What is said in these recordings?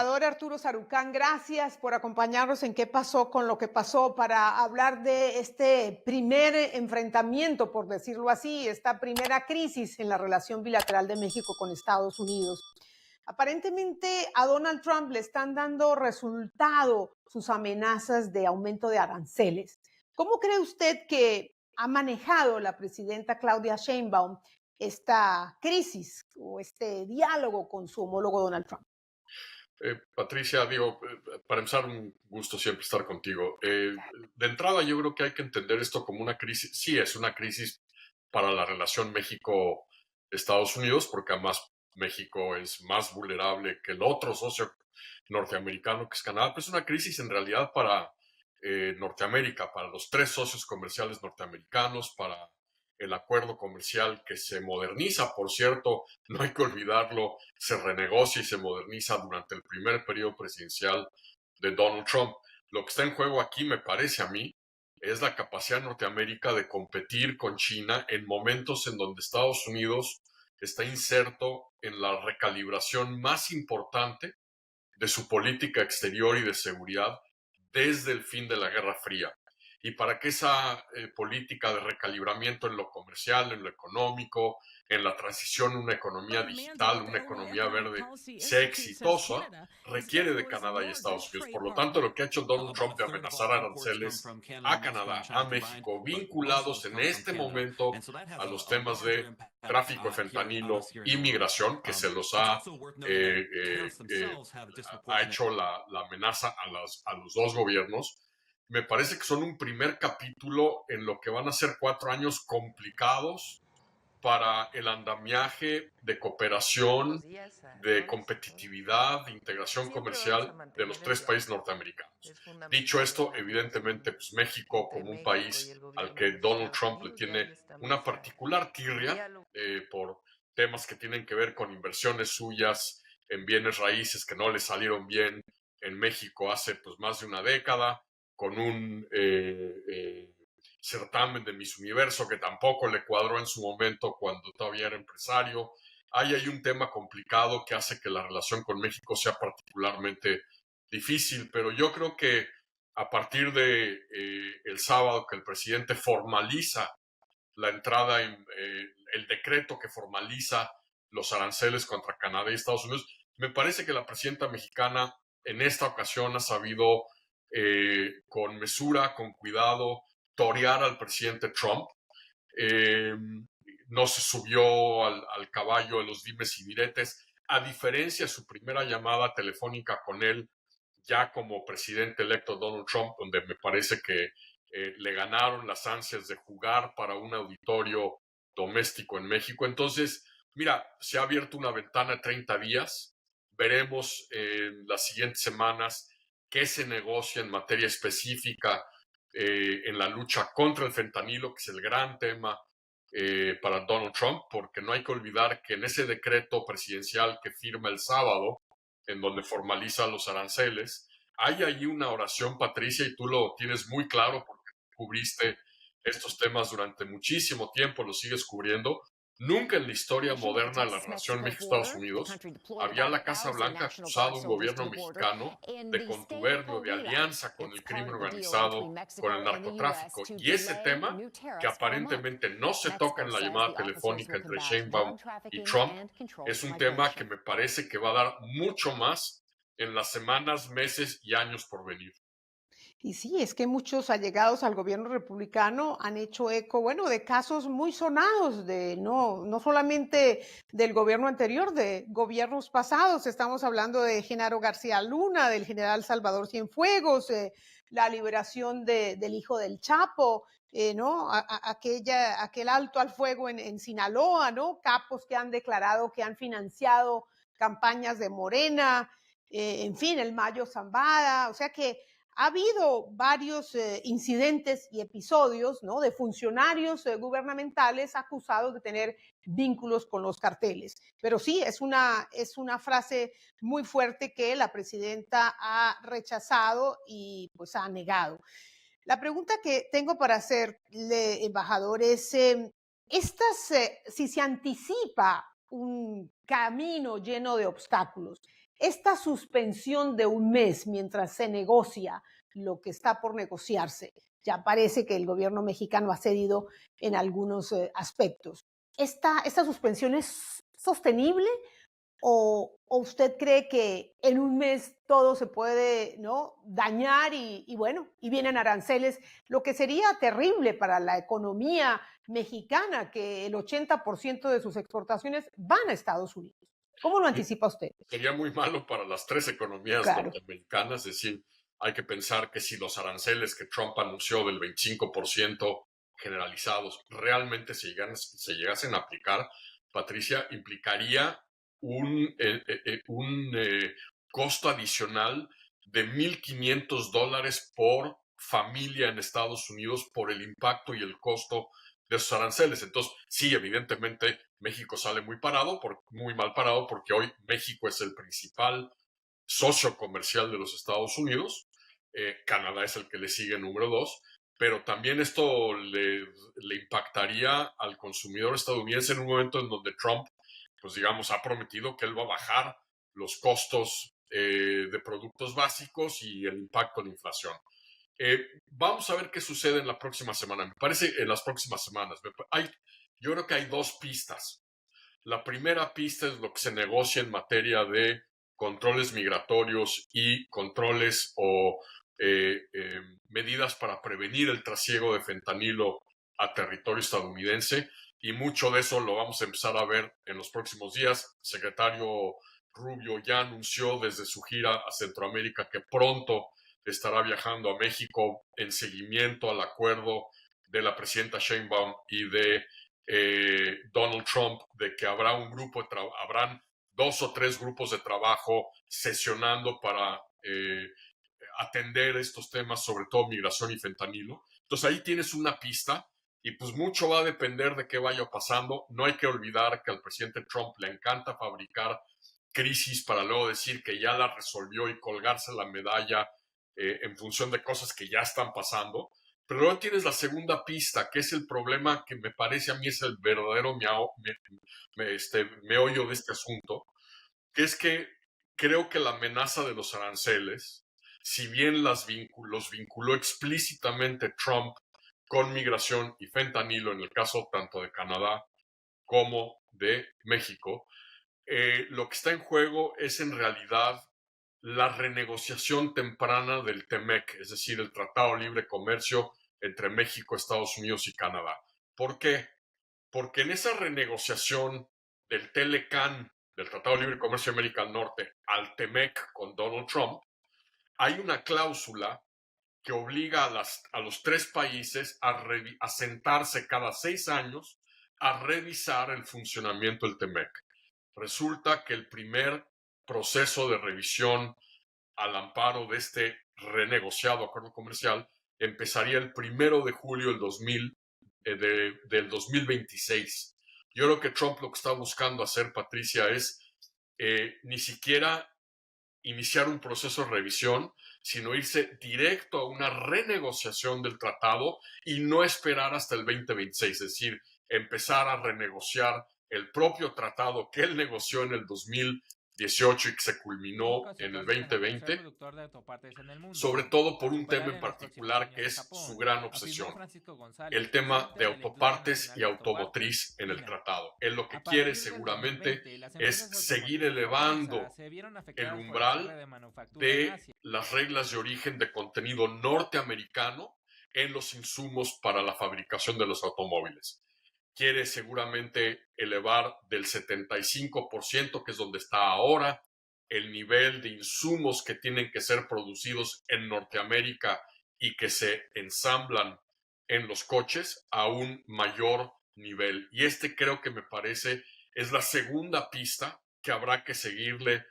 embajador Arturo Sarucán, gracias por acompañarnos en qué pasó con lo que pasó para hablar de este primer enfrentamiento, por decirlo así, esta primera crisis en la relación bilateral de México con Estados Unidos. Aparentemente a Donald Trump le están dando resultado sus amenazas de aumento de aranceles. ¿Cómo cree usted que ha manejado la presidenta Claudia Sheinbaum esta crisis o este diálogo con su homólogo Donald Trump? Patricia, para empezar, un gusto siempre estar contigo. De entrada, yo creo que hay que entender esto como una crisis. Sí, es una crisis para la relación México-Estados Unidos, porque además México es más vulnerable que el otro socio norteamericano, que es Canadá, pero es una crisis en realidad para Norteamérica, para los tres socios comerciales norteamericanos, para el acuerdo comercial que se moderniza, por cierto, no hay que olvidarlo, se renegocia y se moderniza durante el primer periodo presidencial de Donald Trump. Lo que está en juego aquí, me parece a mí, es la capacidad de Norteamérica de competir con China en momentos en donde Estados Unidos está inserto en la recalibración más importante de su política exterior y de seguridad desde el fin de la Guerra Fría. Y para que esa política de recalibramiento en lo comercial, en lo económico, en la transición a una economía But Amanda, digital, what the una only economía economic verde, policy sea institute says exitosa, Canada is requiere de Mexico is the Canadá y Estados largest Unidos. trade Por lo tanto, partner. lo que ha hecho Donald About Trump a de third of all amenazar imports come aranceles from Canada, a Mexico, and Canadá, China a combined, México, but most of those vinculados en come from este Canada. momento And so that has a los a temas larger de impact tráfico de on us fentanilo here in y Illinois. migración, que se los It's ha also worth noting that eh, eh, tariffs eh, themselves have ha disproportionate. hecho la amenaza a los dos gobiernos. Me parece que son un primer capítulo en lo que van a ser 4 años complicados para el andamiaje de cooperación, Buenos días a de todas y todos. competitividad, de integración Siempre vamos a comercial de los mantener el tres países diálogo. norteamericanos. Es Dicho fundamental esto, esta evidentemente, relación pues México entre como un México y país el al gobierno de que los Donald Estados Trump le Unidos. Ya tiene en esta una mesa particular de tirria diálogo. por temas que tienen que ver con inversiones suyas en bienes raíces que no le salieron bien en México hace pues más de una década, con un certamen de Miss Universo que tampoco le cuadró en su momento cuando todavía era empresario. Ahí hay un tema complicado que hace que la relación con México sea particularmente difícil, pero yo creo que a partir de el sábado que el presidente formaliza la entrada en el decreto que formaliza los aranceles contra Canadá y Estados Unidos, me parece que la presidenta mexicana en esta ocasión ha sabido con mesura, con cuidado, torear al presidente Trump. Eh, no se subió al caballo de los dimes y diretes, a diferencia de su primera llamada telefónica con él, ya como presidente electo Donald Trump, donde me parece que le ganaron las ansias de jugar para un auditorio doméstico en México. Entonces, mira, se ha abierto una ventana de 30 días. Veremos en las siguientes semanas qué se negocia en materia específica en la lucha contra el fentanilo, que es el gran tema para Donald Trump, porque no hay que olvidar que en ese decreto presidencial que firma el sábado, en donde formaliza los aranceles, hay allí una oración, Patricia, y tú lo tienes muy claro porque cubriste estos temas durante muchísimo tiempo, lo sigues cubriendo. Nunca en la historia moderna de la relación México-Estados Unidos había la Casa Blanca acusado a un gobierno mexicano de contubernio, de alianza con el crimen organizado, con el narcotráfico. Y ese tema, que aparentemente no se toca en la llamada telefónica entre Sheinbaum y Trump, es un tema que me parece que va a dar mucho más en las semanas, meses y años por venir. Y sí, es que muchos allegados al gobierno republicano han hecho eco, bueno, de casos muy sonados, de no solamente del gobierno anterior, de gobiernos pasados. Estamos hablando de Genaro García Luna, del general Salvador Cienfuegos, la liberación del hijo del Chapo, ¿no? Aquel alto al fuego en Sinaloa, ¿no? Capos que han declarado que han financiado campañas de Morena, en fin, el Mayo Zambada, o sea que ha habido varios incidentes y episodios, ¿no?, de funcionarios gubernamentales acusados de tener vínculos con los carteles. Pero sí, es una frase muy fuerte que la presidenta ha rechazado y pues ha negado. La pregunta que tengo para hacerle, embajador, es si se anticipa un camino lleno de obstáculos. Esta suspensión de un mes mientras se negocia lo que está por negociarse, ya parece que el gobierno mexicano ha cedido en algunos aspectos. ¿Esta suspensión es sostenible o usted cree que en un mes todo se puede, ¿no?, dañar y bueno, y vienen aranceles, lo que sería terrible para la economía mexicana, que el 80% de sus exportaciones van a Estados Unidos? ¿Cómo lo anticipa usted? Sería muy malo para las tres economías Claro. norteamericanas. Es decir, hay que pensar que si los aranceles que Trump anunció del 25% generalizados realmente se llegasen a aplicar, Patricia, implicaría un costo adicional de $1,500 por familia en Estados Unidos por el impacto y el costo de esos aranceles. Entonces, sí, evidentemente México sale muy mal parado, porque hoy México es el principal socio comercial de los Estados Unidos. Canadá es el que le sigue número 2, pero también esto le impactaría al consumidor estadounidense en un momento en donde Trump, pues digamos, ha prometido que él va a bajar los costos de productos básicos y el impacto de la inflación. Vamos a ver qué sucede en la próxima semana. Me parece en las próximas semanas. Yo creo que hay dos pistas. La primera pista es lo que se negocia en materia de controles migratorios y controles o medidas para prevenir el trasiego de fentanilo a territorio estadounidense, y mucho de eso lo vamos a empezar a ver en los próximos días. El secretario Rubio ya anunció desde su gira a Centroamérica que pronto estará viajando a México en seguimiento al acuerdo de la presidenta Sheinbaum y de Donald Trump, de que habrán 2 o 3 grupos de trabajo sesionando para atender estos temas, sobre todo migración y fentanilo. Entonces ahí tienes una pista, y pues mucho va a depender de qué vaya pasando. No hay que olvidar que al presidente Trump le encanta fabricar crisis para luego decir que ya la resolvió y colgarse la medalla en función de cosas que ya están pasando. Pero luego tienes la segunda pista, que es el problema que me parece a mí es el verdadero meollo de este asunto, que es que creo que la amenaza de los aranceles, si bien los vinculó explícitamente Trump con migración y fentanilo, en el caso tanto de Canadá como de México, lo que está en juego es en realidad la renegociación temprana del TEMEC, es decir, el Tratado de Libre Comercio entre México, Estados Unidos y Canadá. ¿Por qué? Porque en esa renegociación del TLCAN, del Tratado de Libre Comercio de América del Norte, al TEMEC con Donald Trump, hay una cláusula que obliga a los tres países a sentarse cada 6 años a revisar el funcionamiento del TEMEC. Resulta que el primer proceso de revisión al amparo de este renegociado acuerdo comercial empezaría el 1 de julio del 2026. Yo creo que Trump lo que está buscando hacer, Patricia, es ni siquiera iniciar un proceso de revisión, sino irse directo a una renegociación del tratado y no esperar hasta el 2026, es decir, empezar a renegociar el propio tratado que él negoció en el 2018 y que se culminó México se en el convierte en el tercer 2020, productor de autopartes en el mundo, sobre todo por al un tema superar en en los próximos particular que años a es su Japón, gran afirmó obsesión: Francisco González, el tema de presidente de la industria autopartes nacional y de autopartes, automotriz en el INA. tratado. Él lo A que quiere partir del seguramente 2020, las es empresas seguir automotrices japonesas elevando se vieron el afectadas por el cierre umbral de manufactura en de Asia. las reglas de origen de contenido norteamericano en los insumos para la fabricación de los automóviles. Quiere seguramente elevar del 75%, que es donde está ahora, el nivel de insumos que tienen que ser producidos en Norteamérica y que se ensamblan en los coches a un mayor nivel. Y creo que me parece es la segunda pista que habrá que seguirle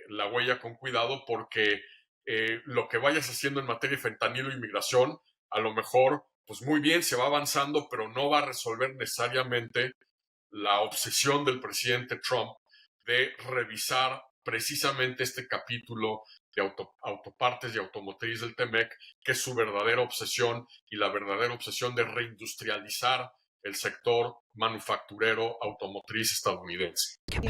la huella con cuidado, porque lo que vayas haciendo en materia de fentanilo y migración, a lo mejor, pues muy bien, se va avanzando, pero no va a resolver necesariamente la obsesión del presidente Trump de revisar precisamente este capítulo de autopartes y automotriz del TEMEC, que es su verdadera obsesión, y la verdadera obsesión de reindustrializar el sector manufacturero automotriz estadounidense. Tiene